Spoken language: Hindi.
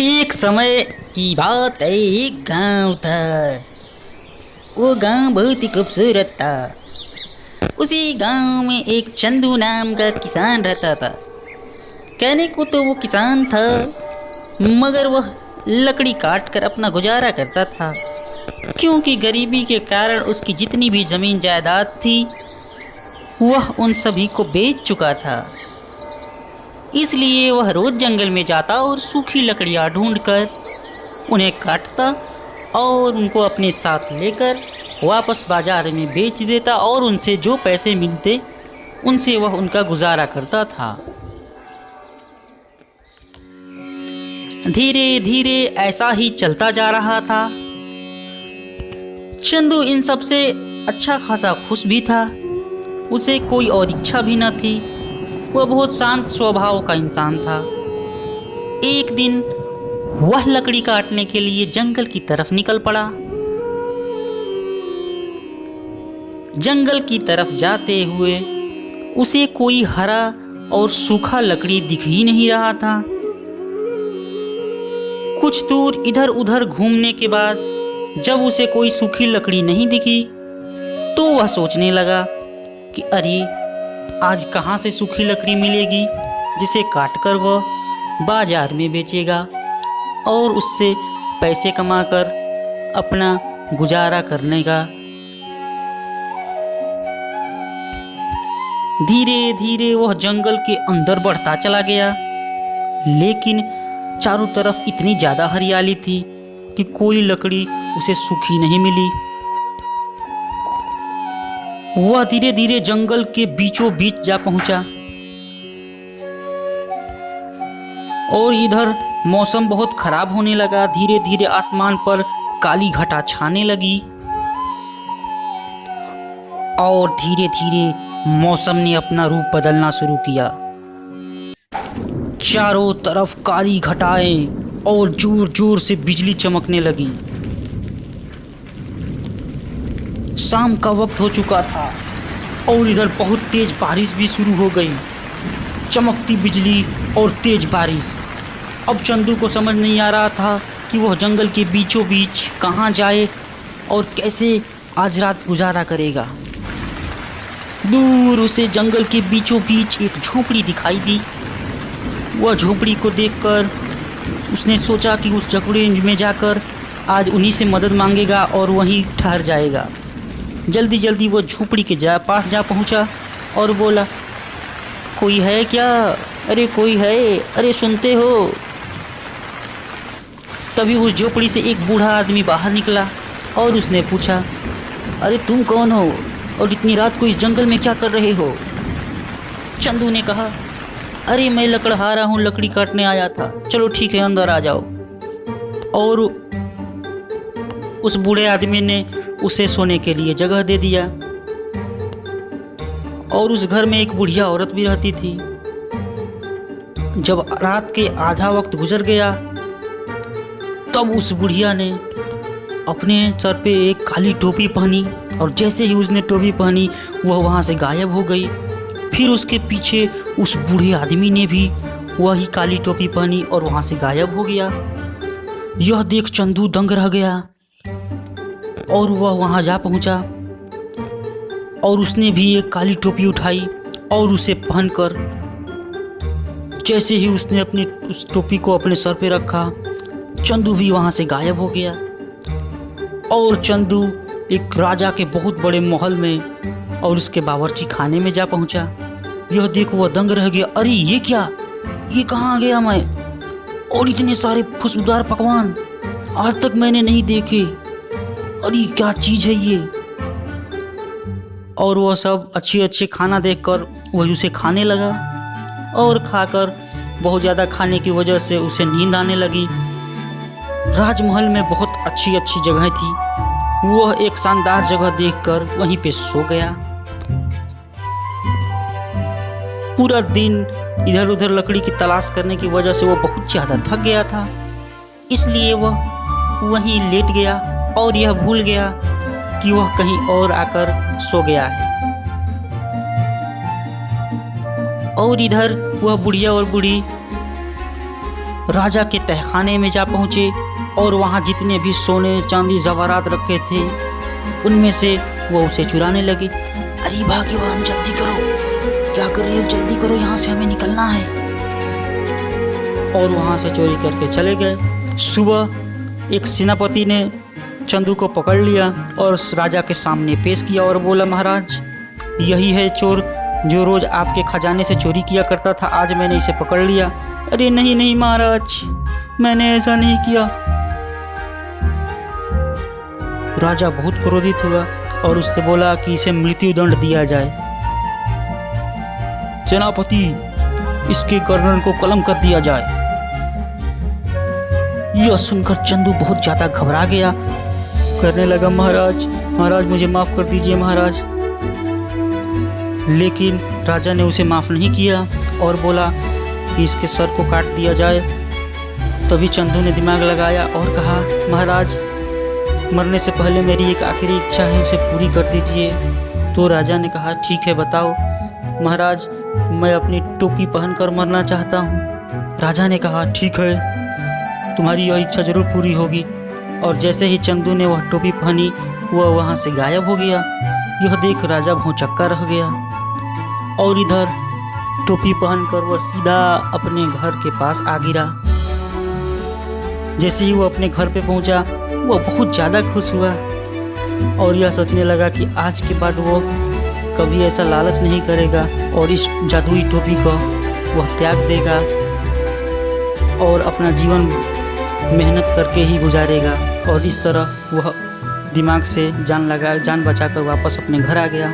एक समय की बात है। एक गांव था। वो गांव बहुत ही खूबसूरत था। उसी गांव में एक चंदू नाम का किसान रहता था। कहने को तो वो किसान था, मगर वह लकड़ी काट कर अपना गुजारा करता था, क्योंकि गरीबी के कारण उसकी जितनी भी जमीन जायदाद थी वह उन सभी को बेच चुका था। इसलिए वह रोज जंगल में जाता और सूखी लकड़ियां ढूंढकर उन्हें काटता और उनको अपने साथ लेकर वापस बाजार में बेच देता और उनसे जो पैसे मिलते उनसे वह उनका गुजारा करता था। धीरे धीरे ऐसा ही चलता जा रहा था। चंदू इन सब से अच्छा खासा खुश भी था। उसे कोई और इच्छा भी न थी। वह बहुत शांत स्वभाव का इंसान था। एक दिन वह लकड़ी काटने के लिए जंगल की तरफ निकल पड़ा। जंगल की तरफ जाते हुए उसे कोई हरा और सूखा लकड़ी दिख ही नहीं रहा था। कुछ दूर इधर उधर घूमने के बाद जब उसे कोई सूखी लकड़ी नहीं दिखी तो वह सोचने लगा कि अरे, आज कहाँ से सूखी लकड़ी मिलेगी जिसे काटकर वह बाजार में बेचेगा और उससे पैसे कमाकर अपना गुजारा करने का। धीरे धीरे वह जंगल के अंदर बढ़ता चला गया, लेकिन चारों तरफ इतनी ज़्यादा हरियाली थी कि कोई लकड़ी उसे सूखी नहीं मिली। वह धीरे धीरे जंगल के बीचों बीच जा पहुंचा और इधर मौसम बहुत खराब होने लगा। धीरे धीरे आसमान पर काली घटा छाने लगी और धीरे धीरे मौसम ने अपना रूप बदलना शुरू किया। चारों तरफ काली घटाएं और जोर जोर से बिजली चमकने लगी। शाम का वक्त हो चुका था और इधर बहुत तेज बारिश भी शुरू हो गई। चमकती बिजली और तेज बारिश। अब चंदू को समझ नहीं आ रहा था कि वह जंगल के बीचों बीच कहाँ जाए और कैसे आज रात गुजारा करेगा। दूर उसे जंगल के बीचों बीच एक झोपड़ी दिखाई दी। वह झोपड़ी को देखकर उसने सोचा कि उस झोपड़ी में जाकर आज उन्हीं से मदद मांगेगा और वहीं ठहर जाएगा। जल्दी जल्दी वो झोपड़ी के पास जा पहुंचा और बोला, कोई है क्या? अरे कोई है? अरे सुनते हो? तभी उस झोपड़ी से एक बूढ़ा आदमी बाहर निकला और उसने पूछा, अरे तुम कौन हो और इतनी रात को इस जंगल में क्या कर रहे हो? चंदू ने कहा, अरे मैं लकड़हारा हूँ, लकड़ी काटने आया था। चलो ठीक है, अंदर आ जाओ। और उस बूढ़े आदमी ने उसे सोने के लिए जगह दे दिया। और उस घर में एक बुढ़िया औरत भी रहती थी। जब रात के आधा वक्त गुजर गया तब उस बुढ़िया ने अपने सर पे एक काली टोपी पहनी और जैसे ही उसने टोपी पहनी वह वहाँ से गायब हो गई। फिर उसके पीछे उस बूढ़े आदमी ने भी वही काली टोपी पहनी और वहाँ से गायब हो गया। यह देख चंदू दंग रह गया और वह वहाँ जा पहुँचा और उसने भी एक काली टोपी उठाई और उसे पहनकर जैसे ही उसने अपनी उस टोपी को अपने सर पे रखा, चंदू भी वहाँ से गायब हो गया। और चंदू एक राजा के बहुत बड़े महल में और उसके बावर्ची खाने में जा पहुँचा। यह देख वह दंग रह गया, अरे ये क्या? ये कहाँ आ गया मैं? और इतने सारे खुशबूदार पकवान आज तक मैंने नहीं देखे। अरे क्या चीज़ है ये? और वह सब अच्छे अच्छे खाना देखकर वही उसे खाने लगा और खाकर बहुत ज़्यादा खाने की वजह से उसे नींद आने लगी। राजमहल में बहुत अच्छी अच्छी जगह थी। वह एक शानदार जगह देखकर वहीं पे सो गया। पूरा दिन इधर उधर लकड़ी की तलाश करने की वजह से वह बहुत ज़्यादा थक गया था, इसलिए वह वहीं लेट गया और यह भूल गया कि वह कहीं और आकर सो गया है। और इधर वह बुढ़िया और बूढ़ी राजा के तहखाने में जा पहुँचे और वहाँ जितने भी सोने चांदी जवाहरात रखे थे उनमें से वो उसे चुराने लगे। अरे भाग्यवान जल्दी करो, क्या कर रही हो, जल्दी करो, यहाँ से हमें निकलना है। और वहाँ से चोरी करके चले गए। सुबह एक सेनापति ने चंदू को पकड़ लिया और राजा के सामने पेश किया और बोला, महाराज यही है चोर जो रोज आपके खजाने से चोरी किया करता था, आज मैंने इसे पकड़ लिया। अरे नहीं नहीं महाराज, मैंने ऐसा नहीं किया। राजा बहुत क्रोधित हुआ और उससे बोला कि इसे मृत्यु दंड दिया जाए। सेनापति, इसके गर्दन को कलम कर दिया जाए। यह सुनकर चंदू बहुत ज्यादा घबरा गया, करने लगा, महाराज मुझे माफ कर दीजिए महाराज। लेकिन राजा ने उसे माफ नहीं किया और बोला कि इसके सर को काट दिया जाए। तभी चंदू ने दिमाग लगाया और कहा, महाराज मरने से पहले मेरी एक आखिरी इच्छा है, उसे पूरी कर दीजिए। तो राजा ने कहा, ठीक है बताओ। महाराज मैं अपनी टोपी पहनकर मरना चाहता हूँ। राजा ने कहा, ठीक है, तुम्हारी यह इच्छा जरूर पूरी होगी। और जैसे ही चंदू ने वह टोपी पहनी वह वहाँ से गायब हो गया। यह देख राजा भौचक्का रह गया और इधर टोपी पहनकर वह सीधा अपने घर के पास आ गिरा। जैसे ही वो अपने घर पे पहुंचा वह बहुत ज़्यादा खुश हुआ और यह सोचने लगा कि आज के बाद वो कभी ऐसा लालच नहीं करेगा और इस जादुई टोपी को वह त्याग देगा और अपना जीवन मेहनत करके ही गुजारेगा। और इस तरह वह दिमाग से जान बचाकर वापस अपने घर आ गया।